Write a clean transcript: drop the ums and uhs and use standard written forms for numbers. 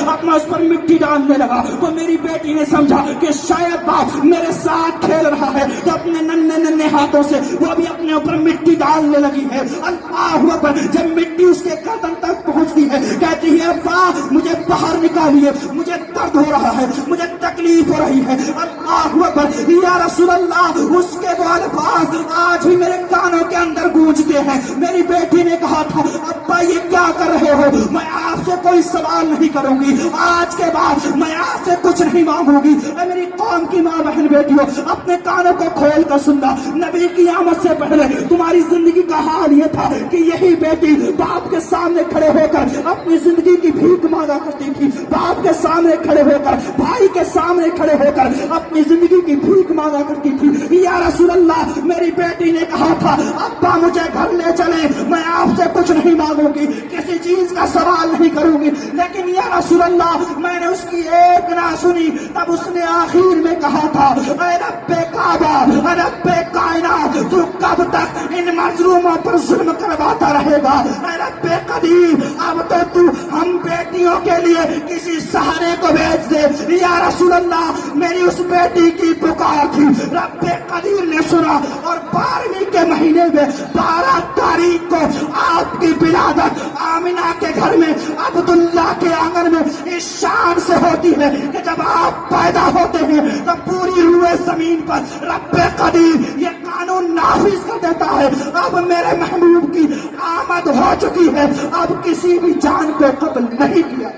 اب میں اس پر مٹی ڈالنے لگا تو میری بیٹی نے سمجھا کہ شاید باپ میرے ساتھ کھیل رہا ہے، تو اپنے ننھے ننھے ہاتھوں سے وہ بھی اپنے اوپر مٹی ڈالنے لگی ہے۔ اللہ اکبر، جب مٹی اس کے گردن تک پہنچتی ہے کہتی ہے ابا مجھے باہر نکالیے، مجھے درد ہو رہا ہے، مجھے تکلیف ہو رہی ہے۔ اللہ اکبر، یا رسول اللہ، اس کے وہ الفاظ آج بھی میرے کانوں کے اندر گونجتے ہیں۔ میری بیٹی نے کہا تھا ابا یہ کیا کر رہے ہو، میں آپ سے کوئی سوال نہیں کروں گی، آج کے بعد میں آپ سے کچھ نہیں مانگوں گی۔ اے میری قوم کی ماں بہن بیٹیوں، اپنے کانوں کو کھول کر سننا، نبی کی آمد سے پہلے تمہاری زندگی کا حال یہ تھا کہ یہی بیٹی باپ کے سامنے کھڑے ہو کر اپنی زندگی کی بھیک مانگا کرتی تھی، باپ کے سامنے کھڑے ہو کر، بھائی کے سامنے کھڑے ہو کر اپنی زندگی کی بھیک مانگا کرتی تھی۔ یا رسول اللہ، میری بیٹی نے کہا تھا ابا مجھے گھر لے چلے، میں آپ سے کچھ نہیں مانگوں گی، کسی چیز کا سوال نہیں کروں گی، لیکن یا رسول اللہ میں نے اس کی ایک نہ سنی۔ تب اس نے آخر میں کہا تھا اے رب کعبہ، اے رب کائنات، تو کب تک ان مظلوموں پر ظلم کرواتا رہے گا؟ اے رب قدیر، اب تو ہم بیٹیوں کے لیے کسی سہارے کو بھیج دے۔ یا رسول اللہ، میری اس بیٹی کی پکار تھی، رب قدیر نے سنا، اور 12ویں کے مہینے میں 12 تاریخ کو آپ کی ولادت آمنہ کے گھر میں عبداللہ کے آنگن میں اس شان سے ہوتی ہے کہ جب آپ پیدا ہوتے ہیں تو پوری روئے زمین پر رب قدیر یہ قانون نافذ کر دیتا ہے، اب میرے محبوب کی آمد ہو چکی ہے، اب کسی بھی جان کو قتل نہیں کیا۔